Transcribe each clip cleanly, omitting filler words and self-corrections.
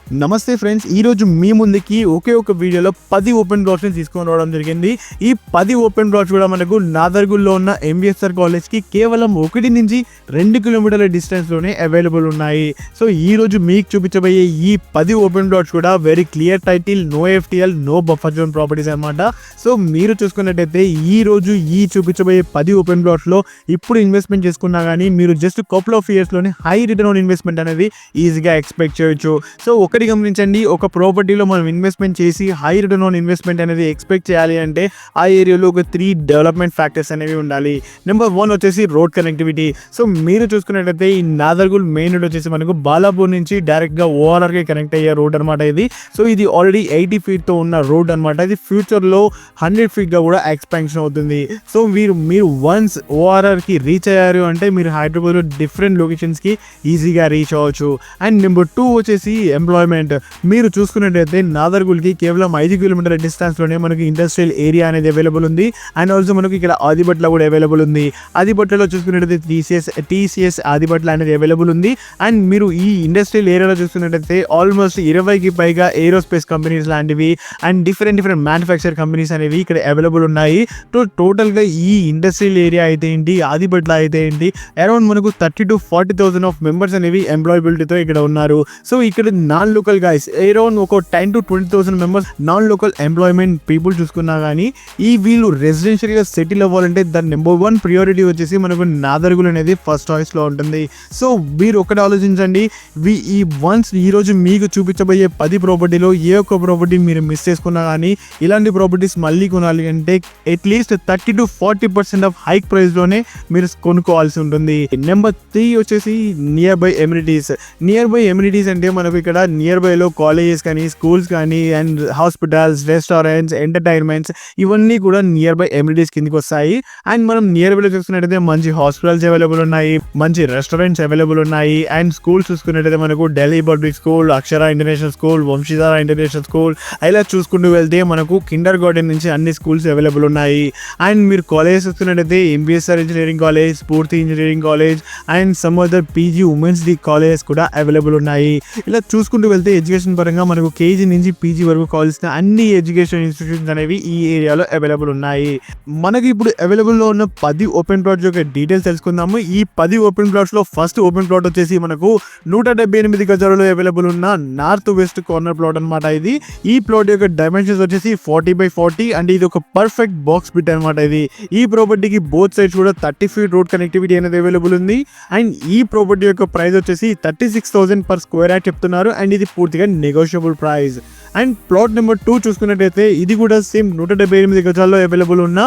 నమస్తే ఫ్రెండ్స్, ఈరోజు మీ ముందుకి ఒకే ఒక వీడియోలో 10 ఓపెన్ ప్లాట్స్ని తీసుకొని రావడం జరిగింది. ఈ 10 ఓపెన్ ప్లాట్స్ కూడా మనకు నాదర్గుల్లో ఉన్న ఎంబీఎస్ఆర్ కాలేజ్కి కేవలం 1 నుంచి 2 కిలోమీటర్ల డిస్టెన్స్లోనే అవైలబుల్ ఉన్నాయి. సో ఈరోజు మీకు చూపించబోయే ఈ 10 ఓపెన్ ప్లాట్స్ కూడా very clear title, no FTL, no buffer zone properties అనమాట. సో మీరు చూసుకున్నట్టయితే ఈరోజు ఈ చూపించబోయే 10 ఓపెన్ ప్లాట్స్లో ఇప్పుడు ఇన్వెస్ట్మెంట్ చేసుకున్నా కానీ మీరు జస్ట్ కపుల్ ఆఫ్ ఇయర్స్లోనే హై రిటర్న్ ఆన్ ఇన్వెస్ట్మెంట్ అనేది ఈజీగా ఎక్స్పెక్ట్ చేయొచ్చు. సో ఒకటి గమనించండి, ఒక ప్రాపర్టీలో మనం ఇన్వెస్ట్మెంట్ చేసి హై రిటర్న్ ఆన్ ఇన్వెస్ట్మెంట్ అనేది ఎక్స్పెక్ట్ చేయాలి అంటే ఆ ఏరియాలో ఒక 3 డెవలప్మెంట్ ఫ్యాక్టర్స్ అనేవి ఉండాలి. నెంబర్ 1 వచ్చేసి రోడ్ కనెక్టివిటీ. సో మీరు చూసుకున్నట్టయితే ఈ నాదర్గుల్ మెయిన్ రోడ్ వచ్చేసి మనకు బాలాపూర్ నుంచి డైరెక్ట్గా ఓఆర్ఆర్కి కనెక్ట్ అయ్యే రోడ్ అనమాట ఇది. సో ఇది ఆల్రెడీ 80 ఫీట్తో ఉన్న రోడ్ అనమాట. ఇది ఫ్యూచర్లో 100 ఫీట్గా కూడా ఎక్స్పాన్షన్ అవుతుంది. సో మీరు వన్స్ ఓఆర్ఆర్కి రీచ్ అయ్యారు అంటే మీరు హైదరాబాద్లో డిఫరెంట్ లొకేషన్స్కి ఈజీగా రీచ్ అవ్వచ్చు. అండ్ నెంబర్ 2 వచ్చేసి ఎంప్లాయ్మెంట్. మీరు చూసుకున్నట్టయితే నాదర్గుల్కి కేవలం 5 కిలోమీటర్ల డిస్టెన్స్లోనే మనకి ఇండస్ట్రియల్ ఏరియా అనేది అవైలబుల్ ఉంది. అండ్ ఆల్సో మనకి ఇక్కడ ఆదిబట్ల కూడా అవైలబుల్ ఉంది. ఆదిబట్లలో చూసుకున్నట్టయితే టీసీఎస్ ఆదిబట్ల అనేది అవైలబుల్ ఉంది. అండ్ మీరు ఈ ఇండస్ట్రియల్ ఏరియాలో చూసుకున్నట్టయితే ఆల్మోస్ట్ 20కి పైగా ఏరోస్పేస్ కంపెనీస్ లాంటివి అండ్ డిఫరెంట్ మ్యానుఫ్యాక్చర్ కంపెనీస్ అనేవి ఇక్కడ అవైలబుల్ ఉన్నాయి. టోటల్గా ఈ ఇండస్ట్రియల్ ఏరియా అయితే ఏంటి, ఆదిబట్ల అయితే ఏంటి, అరౌండ్ మనకు 30,000 to 40,000 ఆఫ్ మెంబర్స్ అనేవి ఎంప్లాయబిలిటీతో ఇక్కడ ఉన్నారు. సో ఇక్కడ నాన్ లోకల్ గైస్ అరౌండ్ ఒక 10,000 to 20,000 members non local employment people చూసుకున్నా కానీ ఈ వీళ్ళు రెసిడెన్షియల్గా సెటిల్ అవ్వాలంటే దాని నెంబర్ 1 ప్రియారిటీ వచ్చేసి మనకు నాదర్గుల్ అనేది ఫస్ట్ చాయిస్లో ఉంటుంది. సో మీరు ఒకటి ఆలోచించండి, ఈ వన్స్ ఈరోజు మీకు చూపించబోయే 10 ప్రాపర్టీలో ఏ ఒక్క ప్రాపర్టీ మీరు మిస్ చేసుకున్నా కానీ ఇలాంటి ప్రాపర్టీస్ మళ్ళీ కొనాలి అంటే అట్లీస్ట్ 30 to 40% ఆఫ్ హైక్ ప్రైస్లోనే మీరు కొనుక్కోవాల్సి ఉంటుంది. నెంబర్ 3 వచ్చేసి నియర్ బై ఎమ్యూనిటీస్ అంటే మనకు ఇక్కడ నియర్ బైలో కాలేజెస్ కానీ, స్కూల్స్ కానీ, అండ్ హాస్పిటల్స్, రెస్టారెంట్స్, ఎంటర్టైన్మెంట్స్ ఇవన్నీ కూడా నియర్ బై ఎమ్యూనిటీస్ కిందకి వస్తాయి. అండ్ మనం నియర్ బైలో చూసుకున్నట్టయితే మంచి హాస్పిటల్స్ అవైలబుల్ ఉన్నాయి, మంచి రెస్టారెంట్స్ అవైలబుల్ ఉన్నాయి. అండ్ స్కూల్స్ చూసుకున్నట్టయితే మనకు Delhi public school, Akshara international school, Vamshidhara international school, ఇలా చూసుకుంటూ వెళ్తే మనకు కిండర్ గార్డెన్ నుంచి అన్ని స్కూల్స్ అవైలబుల్ ఉన్నాయి. అండ్ మీరు కాలేజ్ చూసుకున్నట్టయితే MBSR engineering college, Spoorthi engineering college and some other PG women's D colleges కూడా అవైలబుల్ ఉన్నాయి. ఇలా చూసుకుంటూ వెళ్తే ఎడ్యుకేషన్ పరంగా మనకు కేజీ నుంచి పీజీ వరకు కావాల్సిన అన్ని ఎడ్యుకేషన్ ఇన్స్టిట్యూషన్స్ అనేవి ఈ ఏరియాలో అవైలబుల్ ఉన్నాయి. మనకి ఇప్పుడు అవైలబుల్లో ఉన్న 10 ఓపెన్ ప్లాట్స్ యొక్క డీటెయిల్స్ తెలుసుకుందాము. ఈ 10 ఓపెన్ ప్లాట్స్లో ఫస్ట్ ఓపెన్ ప్లాట్ వచ్చేసి మనకు 178 గజాలలో అవైలబుల్ ఉన్న నార్త్ వెస్ట్ కార్నర్ ప్లాట్ అనమాట. ఈ ప్లాట్ యొక్క డైమెన్షన్స్ వచ్చేసి 40x40 అండ్ ఇది ఒక పర్ఫెక్ట్ బాక్స్ బిట్ అనమాట. ఈ ప్రాపర్టీకి బోత్ సైడ్స్ కూడా 30 ఫీట్ రోడ్ కనెక్టివిటీ అనేది అవైలబుల్ ఉంది. అండ్ ఈ ప్రాపర్టీ యొక్క ప్రైస్ వచ్చేసి 36,000 per square యార్డ్ చెప్తున్నారు. అండ్ ఇది పూర్తిగా negotiable price. And plot number 2 చూసుకున్నట్టయితే ఇది కూడా సేమ్ 178 గజాల్లో అవైలబుల్ ఉన్న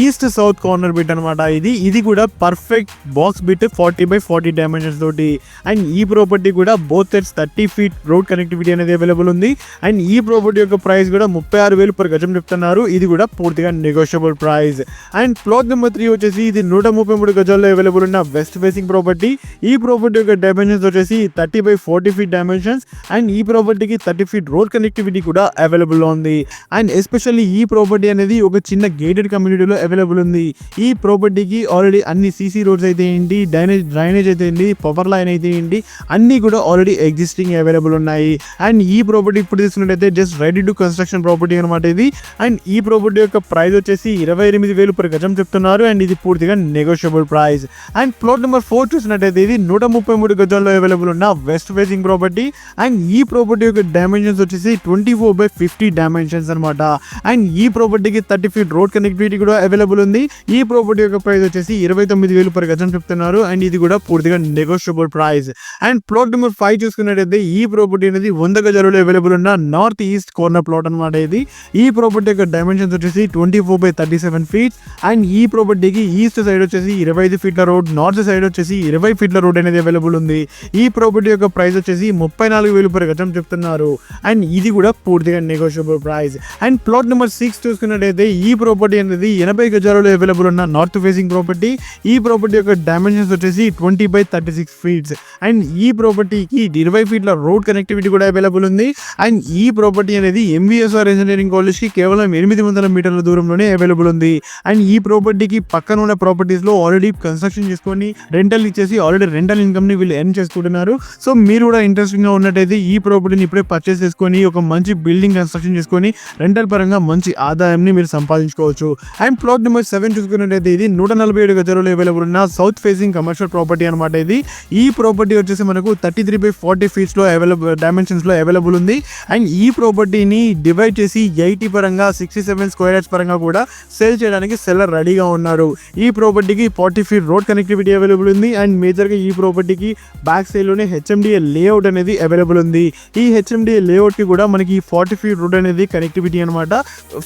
ఈస్ట్ సౌత్ కార్నర్ బిట్ అనమాట. ఇది కూడా perfect box bit 40x40 dimensions తోటి. అండ్ ఈ ప్రాపర్టీ కూడా both sides 30 feet road connectivity అనేది అవైలబుల్ ఉంది. అండ్ ఈ ప్రాపర్టీ యొక్క ప్రైస్ కూడా 36,000 per గజం చెప్తున్నారు. ఇది కూడా పూర్తిగా negotiable price. And plot number 3 వచ్చేసి ఇది 133 గజాల్లో అవైలబుల్ ఉన్న వెస్ట్ ఫేసింగ్ ప్రాపర్టీ. ఈ ప్రాపర్టీ యొక్క డైమెన్షన్స్ వచ్చేసి 30x40 ఫీట్ డైమెన్షన్స్. అండ్ ఈ ప్రాపర్టీకి 30 ఫీట్ రోడ్ కనెక్టివిటీ కూడా అవైలబుల్ ఉంది. అండ్ ఎస్పెషల్లీ ఈ ప్రాపర్టీ అనేది ఒక చిన్న గేటెడ్ కమ్యూనిటీలో అవైలబుల్ ఉంది. ఈ ప్రాపర్టీకి ఆల్రెడీ అన్ని సీసీ రోడ్స్ అయితే ఏంటి, డ్రైనేజ్ అయితే ఏంటి, పవర్ లైన్ అయితే ఏంటి అన్నీ కూడా ఆల్రెడీ ఎగ్జిస్టింగ్ అవైలబుల్ ఉన్నాయి. అండ్ ఈ ప్రాపర్టీ ఇప్పుడు తీసుకున్నట్టయితే just ready to construction property అనమాట ఇది. అండ్ ఈ ప్రాపర్టీ యొక్క ప్రైస్ వచ్చేసి 28,000 per గజం చెప్తున్నారు. అండ్ ఇది పూర్తిగా negotiable price. And plot number 4 చూసినట్టయితే ఇది 133 గజాల్లో అవైలబుల్ ఉన్న వెస్ట్ ఫేసింగ్ ప్రాపర్టీ. అండ్ ఈ ప్రాపర్టీ యొక్క డైమెన్షన్స్ వచ్చేసి 24x50 డైమెన్షన్స్ అనమాట. అండ్ ఈ ప్రాపర్టీకి 30 ఫీట్ రోడ్ కనెక్టివిటీ కూడా అవైలబుల్ ఉంది. ఈ ప్రాపర్టీ యొక్క ప్రైస్ వచ్చేసి 29,000 per గజం చెప్తున్నారు. అండ్ ఇది కూడా పూర్తిగా negotiable price. And plot number 5 చూసుకున్నట్టయితే ఈ ప్రాపర్టీ అనేది 100 గజాలలో అవైలబుల్ ఉన్న నార్త్ ఈస్ట్ కార్నర్ ప్లాట్ అనమాట. ఈ ప్రాపర్టీ యొక్క డైమెన్షన్స్ వచ్చేసి 24x37 ఫీట్. అండ్ ఈ ప్రాపర్టీకి ఈస్ట్ సైడ్ వచ్చేసి 25 ఫీట్ల రోడ్, నార్త్ సైడ్ వచ్చేసి 20 ఫీట్ల రోడ్ అనేది అవైలబుల్ ఉంది. ఈ ప్రాపర్టీ యొక్క ప్రైస్ వచ్చేసి 34,000 per గజం చెప్తున్నారు. అండ్ ఇది కూడా పూర్తిగా negotiable price. And plot number 6 చూసుకున్నట్టయితే ఈ ప్రాపర్టీ అనేది 80 గజాలలో అవైలబుల్ ఉన్న నార్త్ ఫేసింగ్ ప్రాపర్టీ. ఈ ప్రాపర్టీ యొక్క డైమెన్షన్స్ వచ్చేసి 20x36 ఫీట్స్. అండ్ ఈ ప్రాపర్టీకి 20 ఫీట్ల రోడ్ కనెక్టివిటీ కూడా అవైలబుల్ ఉంది. అండ్ ఈ ప్రాపర్టీ అనేది ఎంబీఎస్ఆర్ ఇంజనీరింగ్ కాలేజ్కి కేవలం 800 మీటర్ల దూరంలోనే అవైలబుల్ ఉంది. అండ్ ఈ ప్రాపర్టీకి పక్కన ఉన్న ప్రాపర్టీస్లో ఆల్రెడీ కన్స్ట్రక్షన్ చేసుకొని రెంటల్ ఇచ్చేసి ఆల్రెడీ రెంటల్ ఇన్కమ్ని వీళ్ళు ఎర్న్ చేసుకుంటున్నారు. సో మీరు కూడా ఇంట్రెస్టింగ్గా ఉన్నట్టయితే ఈ ప్రాపర్టీని ఇప్పుడే పర్చేస్ చేసుకొని ఒక మంచి బిల్డింగ్ కన్స్ట్రక్షన్ చేసుకొని రెంటల్ పరంగా మంచి ఆదాయాన్ని మీరు సంపాదించుకోవచ్చు. అండ్ ప్లాట్ నెంబర్ 7 చూసుకున్నట్టయితే ఇది 147 గజాలలో అవైలబుల్ ఉన్న సౌత్ ఫేసింగ్ కమర్షియల్ ప్రాపర్టీ అనమాట. ఈ ప్రాపర్టీ వచ్చేసి మనకు 33/40 ఫీట్స్ లో డైమెన్షన్స్ లో అవైలబుల్ ఉంది. అండ్ ఈ ప్రాపర్టీని డివైడ్ చేసి 80 పరంగా 67 స్క్వేర్ యార్డ్స్ పరంగా కూడా సేల్ చేయడానికి సెల్లర్ రెడీగా ఉన్నారు. ఈ ప్రాపర్టీకి 40 ఫీట్ రోడ్ కనెక్టివిటీ అవైలబుల్ ఉంది. అండ్ మేజర్గా ఈ ప్రాపర్టీకి బ్యాక్ సైడ్ లోనే హెచ్ఎండిఏ లేఅవుట్ అనేది అవైలబుల్ ఉంది. ఈ హెచ్ఎండిఏ లేఅవుట్ కి కూడా మనకి 40 ఫీట్ రోడ్ అనేది కనెక్టివిటీ అనమాట.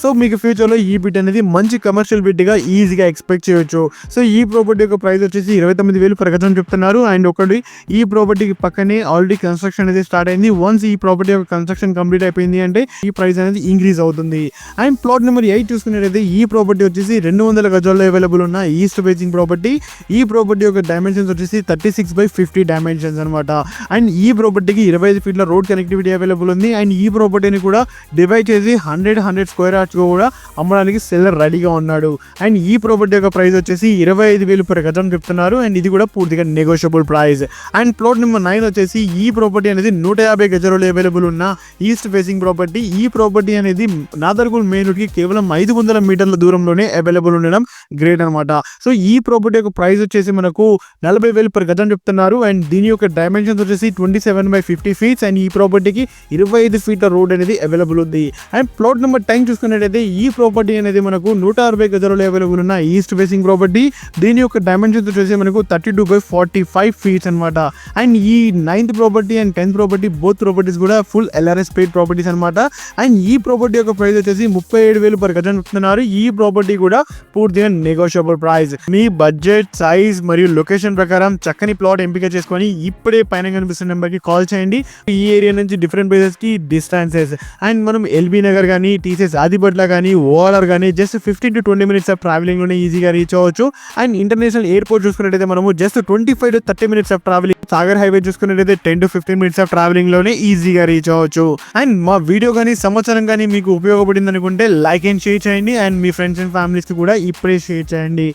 సో మీకు ఫ్యూచర్ లో ఈ బిట్ అనేది మంచి కమర్షియల్ బిట్ గా ఈజీగా ఎక్స్పెక్ట్ చేయొచ్చు. సో ఈ ప్రాపర్టీ యొక్క ప్రైస్ వచ్చేసి 29,000 per గజం చెప్తున్నారు. అండ్ ఒకటి ఈ ప్రాపర్టీకి పక్కనే ఆల్రెడీ కన్స్ట్రక్షన్ అనేది స్టార్ట్ అయింది. వన్స్ ఈ ప్రాపర్టీ యొక్క కన్స్ట్రక్షన్ కంప్లీట్ అయిపోయింది అంటే ఈ ప్రైస్ అనేది ఇంక్రీజ్ అవుతుంది. అండ్ ప్లాట్ నెంబర్ 8 చూసుకున్నట్లయితే ఈ ప్రాపర్టీ వచ్చేసి 200 గజాల్లో అవైలబుల్ ఉన్న ఈస్ట్ ఫేసింగ్ ప్రాపర్టీ. ఈ ప్రాపర్టీ యొక్క డైమెన్షన్స్ వచ్చేసి 36/50 డైమెన్షన్స్ అనమాట. అండ్ ఈ ప్రాపర్టీకి 25 ఫీట్ల రోడ్ కనెక్టివిటీ అవైలబుల్ ఉంది. అండ్ ఈ ప్రాపర్టీని కూడా డివైడ్ చేసి 100 స్క్వేర్ యార్డ్స్ కూడా అమ్మడానికి సెల్లర్ రెడీగా ఉన్నాడు. అండ్ ఈ ప్రాపర్టీ యొక్క ప్రైస్ వచ్చేసి 25,000 per గజం చెప్తున్నారు. అండ్ ఇది కూడా పూర్తిగా negotiable price. And plot number 9 వచ్చేసి ఈ ప్రాపర్టీ అనేది 150 గజాలలో అవైలబుల్ ఉన్న ఈస్ట్ ఫేసింగ్ ప్రాపర్టీ. ఈ ప్రాపర్టీ అనేది నాదర్గుల్ మెయిన్ రోడ్ కి కేవలం 500 మీటర్ల దూరంలోనే అవైలబుల్ ఉండడం గ్రేట్ అనమాట. సో ఈ ప్రాపర్టీ యొక్క ప్రైస్ వచ్చేసి మనకు 40,000 per గజం చెప్తున్నారు. అండ్ దీని యొక్క డైమెన్షన్స్ వచ్చేసి 27/50 ఫీట్స్. అండ్ ఈ ప్రాపర్టీకి 25 ఫీట్ల రోడ్ అనేది అవైలబుల్ ఉంది. అండ్ ప్లాట్ నెంబర్ 10 చూసుకున్నట్టయితే ఈ ప్రాపర్టీ అనేది మనకు 160 గజాలలో అవైలబుల్ ఉన్న ఈస్ట్ ఫేసింగ్ ప్రాపర్టీ. దీని యొక్క డైమెన్షన్స్ వచ్చేసి మనకు 32/45 ఫీట్స్ అనమాట. అండ్ ఈ 9th property and 10th property both properties కూడా ఫుల్ LRS పెయిడ్ ప్రాపర్టీస్ అనమాట. అండ్ ఈ ప్రాపర్టీ యొక్క ప్రైస్ వచ్చేసి 37,000 per గజం చెప్తున్నారు. ఈ ప్రాపర్టీ కూడా పూర్తిగా నెగోషియబుల్ ప్రైస్. మీ బడ్జెట్, సైజ్ మరియు లొకేషన్ ప్రకారం చక్కని ప్లాట్ ఎంపిక చేసుకొని ఇప్పుడే పైన కనిపిస్తున్న నెంబర్కి కాల్ చేయండి. ఈ ఏరియా నుంచి డిఫరెంట్ ప్లేసెస్ కి డిస్టెన్సెస్ అండ్ మనం ఎల్బీ నగర్ కానీ, టీసీఎస్ ఆదిపట్ల కానీ, ఓఆర్ఆర్ కానీ just 15 to 20 minutes of travelling లోనే ఈజీగా రీచ్ అవ్వచ్చు. అండ్ ఇంటర్నేషనల్ ఎయిర్పోర్ట్ చూసుకున్నట్టయితే మనము just 25 to 30 minutes of travelling. Sagar highway చూసుకున్నట్టయితే 10 to 15 minutes ఆఫ్ ట్రావెలింగ్ లోనే ఈజీగా రీచ్ అవ్వచ్చు. అండ్ మా వీడియో కానీ సంవత్సరం కానీ మీకు ఉపయోగపడింది అనుకుంటే లైక్ అండ్ షేర్ చేయండి. And me friends and families కి కూడా ఇప్పుడే షేర్ చేయండి.